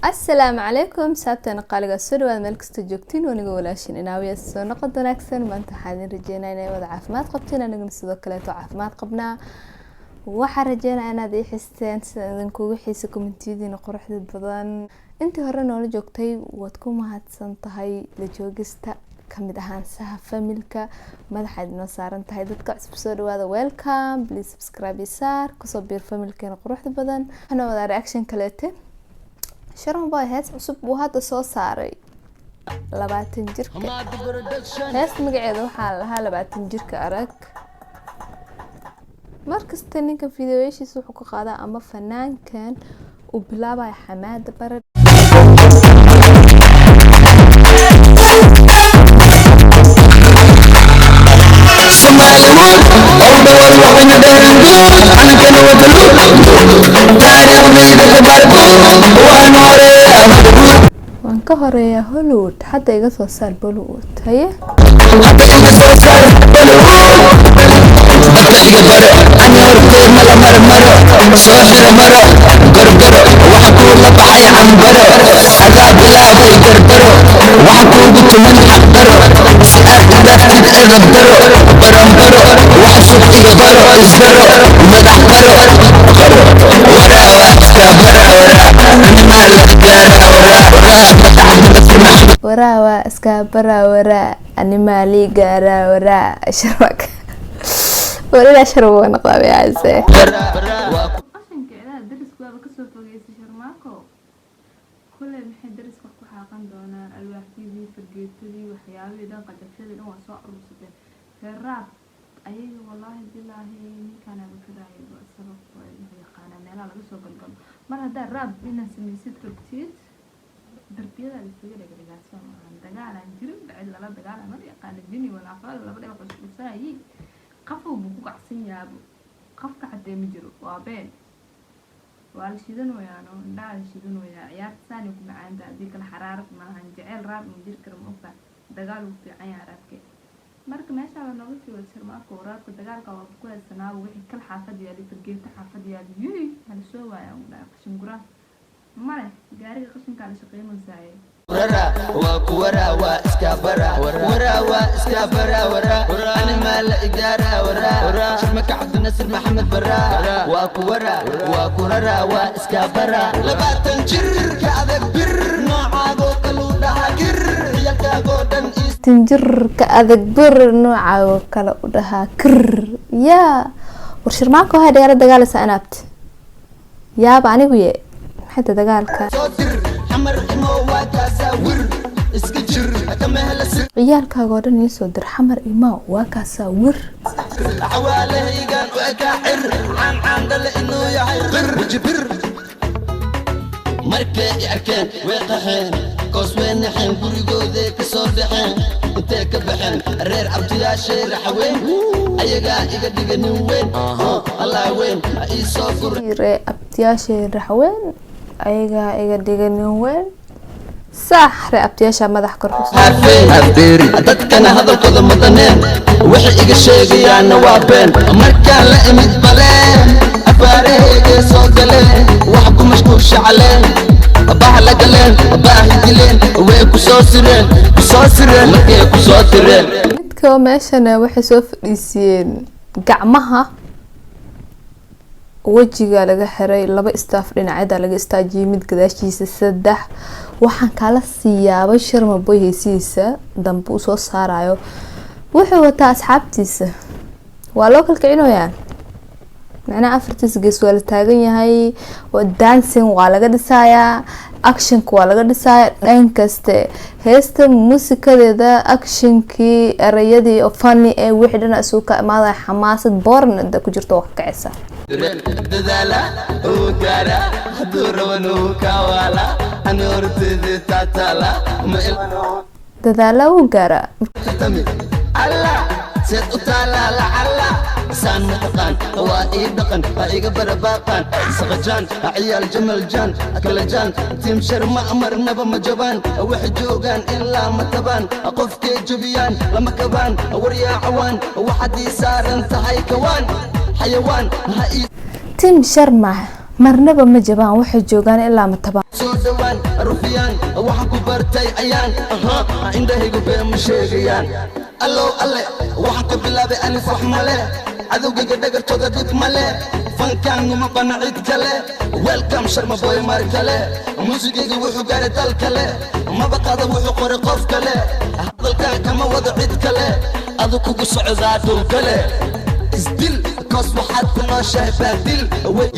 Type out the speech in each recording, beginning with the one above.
السلام عليكم سابتنا قالقة سلوى ملك استجوكتين ونقول عشان ناوية السنة قد نكسن ما انت حادين رجينا إنه وضع عفمات قبتنا نقول نسدو كلاتو عفمات قبنا waxaa rajeynaa inaad ii xisteen sidaan kugu xiiso kommentidiina quruxda badan intii hore noola joogtay waad ku mahadsan tahay la joogista kamid ahaanshaha familka madaxaad noo saaran tahay dadka cusub soo dhawaada welcome please subscribe isaar kusoo biir familkeena quruxda badan waxaan wada reaction kaleete sharon boy hees cusub uu hadda soo saaray 20 jirka hees magaceeda waxaa lahaa 20 jirka arag markasta ninka fiidiyoyashiisa wuxuu ka qaadaa ama fanaankan uu bilaabay xamaada barad waan ka horeeyaa Hollywood hadda iga soo saar Bollywood haye وراوا اسكابرا ورا انيمالي غارا ورا شربك ولا شربوا نقابي عزه عشان كده درس بابا كسو فوقيس شرماكو كل محي درس ku xaqan doona alwaaxdii fargeetadii waxyaabay dhan qadafyada dhan waa soo urursadeen faraaq ayaga wallahi billahi ninkan aan filayo sabab way yaqaana meelaha laga soo galgalo mar hada raab inaan sameeysid rabtid darbiyada isaga dhigaysan dagaal aan jirin bacid la dagaal ma yaqaan dini wala afal labada wax isku saayay qafu buu ku qacsan yaabo qafka cadee ma jiro waa been wal shidan wayano ndaal shidan waya ciyaar saani ku macaanta hadii kala xaraarad ma ahan jecel raab ma jir karo ma dagaal uu fiican yahay raabke marka meesha la nooga soo sirmaako raabka dagaalka waa ku haysanaa wixii kala xaafad yaali fargeeto xaafad yaali hal soo waaya qashin gura mare gaariga qashinka la shaqeeyay saayay ورا واسكابرا ورا اسكابرا ورا انا مال اداره ورا شمك عبد الناصر محمد برا ورا واسكابرا لباتن جر كادك بر نوعاغو كلو دهاجر يلكاغو دن تنجر كادك بر نوعاغو كلو دهاكر يا ورشرماكو هاي دغال سانابت يا بانيغو يي حتى دغالك ciyaalkaaga oo dhan isoo dir xamar imaa waa ka sawir markay arkeen way qaxeen koosweenaxeen gurigooda ka soo baxeen intee ka baxeen reer abtiyaashay raxweyn ayaga iga dhiganin weyn allah weyn ii soo reer abtiyaashay raxweyn ayaga iga dhiganin weyn صح رأبتياشا مدح كرفوس هفيري dadkana hadalkooda madaneen wixii iga sheegayaan waabeen markaan la imid baleen afaareyga soo galeen wax ku mashquulsha caleen baah la galeen baah dileen way ku soo sireen markay ku soo tireen midka meeshana waxay soo fadhiisiyeen gacmaha wajiga laga xiray laba staff dhinacada laga istaajiyay mid gadaashiisa saddex waxaan kala siyaabay sharma boy heesiisa dambu soo saarayo wuxuu wataa asxaabtiisa waa loo kala kicinayaan macna afartiis gees wala taagan yahay oo dancing waa laga dhisayaa action waa laga dhisayaa dhan kaste heesta muusikadeeda actionkii erayadii oo funny ee wixii dhan isuu ka imaaday xamaasad boornada ku jirto wax kacaysa dadaala oo gaara haduu rabano kaawala anortida tatala ma ilmano dadaala oo gaara alla سيد أطالع لعلا سان متقان وائي دقن هايقا برباقان سغجان عيال جمل جان أكل جان تيم شرما أمر نبا مجبان وحجوغان إلا متبان أقف كي جبيان لما كبان وريا عوان وحدي سار انت هاي كوان حيوان هاي تيم شرما marnaba ma jabaan waxay joogaan ilaa ma tabaan soo dhawaan rufiyaan waxaan ku bartay ayaan indhahaygu been ma sheegayaan allow alle waxaan ka bilaabay alif wax male cadowgayga dhagartooda dhib male fankaan uma bana cid kale welcome sharma boy mar kale muusigayga wuxuu gaaray dal kale maba qaada wuxuu qoray qof kale hadalkaan kama wada cid kale adu kugu socdaa dhul kale isdil كوس وحد كنا شايفه دل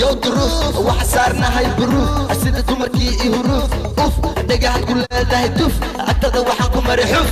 يو دروس وحصارنا هاي بروف أسيد تمركي هروف أوف دقعت كل ده يدوف عتذا وحكم مرحوف